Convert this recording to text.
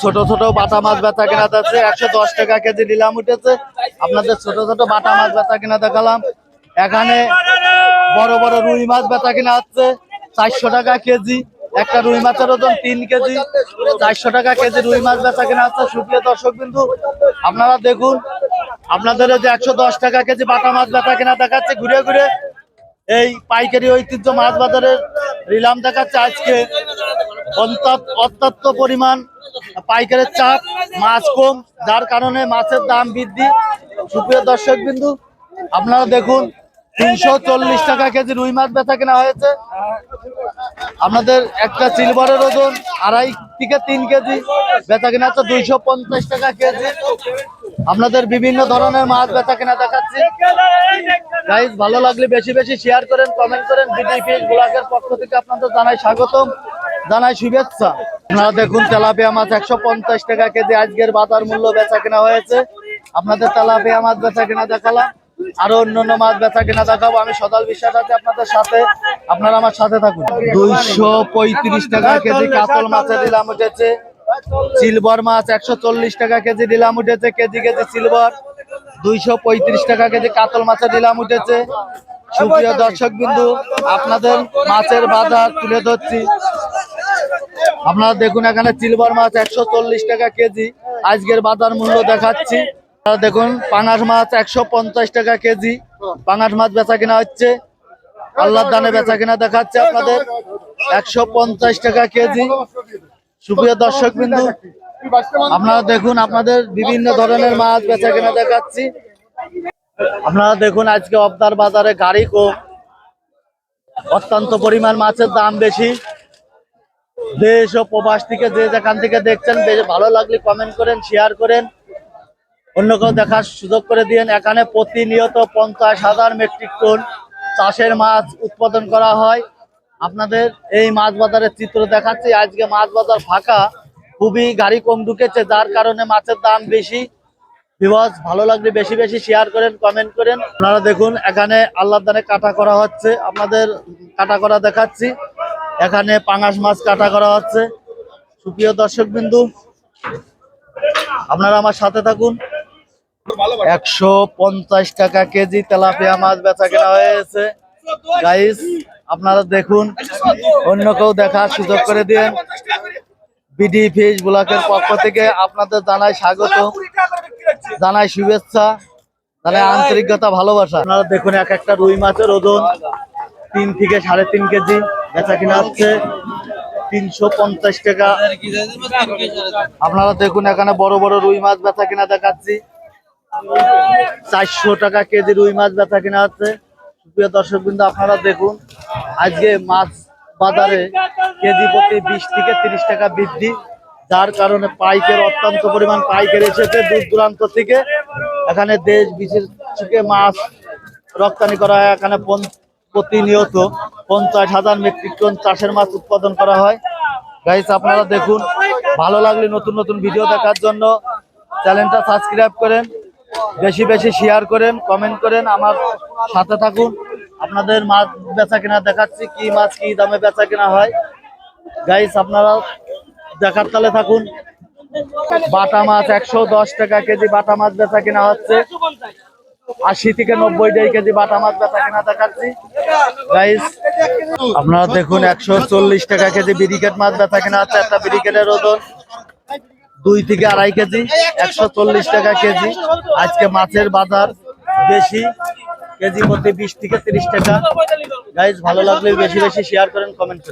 ছোট ছোট বাটা মাছ বেচা কেনা যাচ্ছে 110 টাকা কেজি নিলাম উঠেছে। আপনাদের ছোট ছোট বাটা মাছ বেচা কেনা দেখালাম। এখানে বড় বড় রুই মাছ বেচা কেনা হচ্ছে 400 টাকা কেজি। একটা রুই মাছের ওজন 3 কেজি, 400 টাকা কেজি রুই মাছ বেচা কেনা হচ্ছে। সুপ্রিয় দর্শক বিন্দু, আপনারা দেখুন, আপনাদের যে 110 টাকা কেজি বাটা মাছ বেচা কেনা দেখাচ্ছে ঘুরে ঘুরে এই পাইকারি ঐতিহ্য মাছ বাজারের নিলাম দেখাচ্ছে। আজকে অত্যন্ত পরিমাণ পাইকারের চাপ, মাছ কম, যার কারণে মাছের দাম বৃদ্ধি। সুপ্রিয় দর্শক বিন্দু, আপনারা দেখুন 340 টাকা কেজি রুই মাছ বেচা কেনা হয়েছে। আপনাদের একটা সিলভারের ওজন 2.5 থেকে 3 কেজি বেচা কেনা হচ্ছে 250 টাকা কেজি। আপনাদের বিভিন্ন ধরনের মাছ বেচা কেনা দেখাচ্ছি। গাইস, ভালো লাগলে বেশি বেশি শেয়ার করেন, কমেন্ট করেন। বিডি ফিশ ব্লগের পক্ষ থেকে আপনাদের জানাই স্বাগতম, জানাই শুভেচ্ছা। আপনারা দেখুন তেলাপিয়া মাছ 150 টাকা কেজি আজকের বাজার মূল্য বেচা কেনা হয়েছে। আপনাদের তেলাপিয়া মাছ বেচা কেনা দেখালাম, আরো অন্যান্য মাছ বেচা কেনা দেখাবো। আমি সদাল বিশ্বাস আছি আপনাদের সাথে, আপনারা আমার সাথে থাকুন। 235 টাকা কেজি কাতল মাছের নিলাম উঠেছে। সিলভার মাছ 140 টাকা কেজি নিলাম উঠেছে। কেজি কেজি সিলভার 235 টাকা কেজি কাতল মাছের নিলাম উঠেছে। সুপ্রিয় দর্শক বিন্দু, আপনাদের মাছের বাজার তুলে ধরছি। আপনারা দেখুন, এখানে সিলভার মাছ 140 টাকা কেজি আজকের বাজার মূল্য দেখাচ্ছি। আপনারা দেখুন, পাঙাশ মাছ 150 টাকা কেজি পাঙাশ মাছ বেচা কেনা হচ্ছে। আল্লাহর দানে বেচা কেনা দেখাচ্ছে আপনাদের 150 টাকা কেজি। সুপ্রিয় দর্শক বিন্দু, আপনারা দেখুন, আপনাদের বিভিন্ন ধরনের মাছ বেচা কেনা দেখাচ্ছি। আপনারা দেখুন, আজকে অবদার বাজারে গাড়ি কম, অত্যন্ত পরিমাণ মাছের দাম বেশি। দেশ ও প্রবাস থেকে যে যেখান থেকে দেখছেন, বেশ ভালো লাগলে কমেন্ট করেন, শেয়ার করেন, অন্য কেউ দেখার সুযোগ করে দিন। এখানে প্রতিনিয়ত 50,000 মেট্রিক টন চাষের মাছ উৎপাদন করা হয়। আপনাদের এই মাছ বাজারের চিত্র দেখাচ্ছি। আজকে মাছ বাজার ফাঁকা, খুবই গাড়ি কম ঢুকেছে, যার কারণে মাছের দাম বেশি। ভিউয়ার্স, ভালো লাগলে বেশি বেশি শেয়ার করেন, কমেন্ট করেন। আপনারা দেখুন, এখানে আল্লাহর দানে কাটা করা হচ্ছে। আপনাদের কাটা করা দেখাচ্ছি। এখানে পাঙাশ মাছ কাটা করা হচ্ছে। সুপ্রিয় দর্শক বিন্দু, আপনারা আমার সাথে থাকুন। 150 টাকা কেজি তেলাপিয়া মাছ বেচা কেনা হয়েছে। গাইস, আপনারা দেখুন, অন্য কেউ দেখার সুযোগ করে দিন। বিডি ফিশ ব্লগের পক্ষ থেকে আপনাদের জানাই স্বাগত, জানাই শুভেচ্ছা, জানাই আন্তরিকতা, ভালোবাসা। আপনারা দেখুন, এক একটা রুই মাছের ওজন 3 থেকে 3.5 কেজি বেচা কিনা হচ্ছে 350 টাকা। আপনারা দেখুন, এখানে বড় বড় রুই মাছ বেচা কিনা দেখাচ্ছি। 400 টাকা কেজি রুই মাছ বেচা কিনা হচ্ছে। প্রিয় দর্শক বিন্দু, আপনারা দেখুন, আজকে মাছ বাজারে কেজি প্রতি 20 থেকে 30 টাকা বৃদ্ধি, যার কারণে পাইকের অত্যন্ত পরিমাণ পাইকের এসেছে দূর দূরান্ত থেকে। এখানে দেশ বিদেশ থেকে মাছ রপ্তানি করা হয়। এখানে প্রতিনিয়ত 50,000 মেট্রিক টন চাষের মাছ উৎপাদন করা হয়। গাইস, আপনারা দেখুন, ভালো লাগলে নতুন নতুন ভিডিও দেখার জন্য চ্যানেলটা সাবস্ক্রাইব করেন, বেশি বেশি শেয়ার করেন, কমেন্ট করেন, আমার সাথে থাকুন। আপনাদের মাছ বেচা কেনা দেখাচ্ছি, কি মাছ কি দামে বেচা কেনা হয়। গাইস, আপনারা দেখার তালে থাকুন। বাটা মাছ 110 টাকা কেজি বাটা মাছ বেচা কেনা হচ্ছে। 80 থেকে 90 কেজি বাটা মাছ বেচা কেনা দেখাচ্ছি। গাইস, আপনারা দেখুন, 140 টাকা কেজি ব্রিকেট মাছ বেচা কেনা হচ্ছে। একটা ব্রিকেটের ওজন 2 থেকে 2.5 কেজি, 140 টাকা কেজি। আজকে মাছের বাজার বেশি, কেজি প্রতি 20 থেকে 30 টাকা। গাইস, ভালো লাগলে বেশি বেশি শেয়ার করেন, কমেন্ট করেন।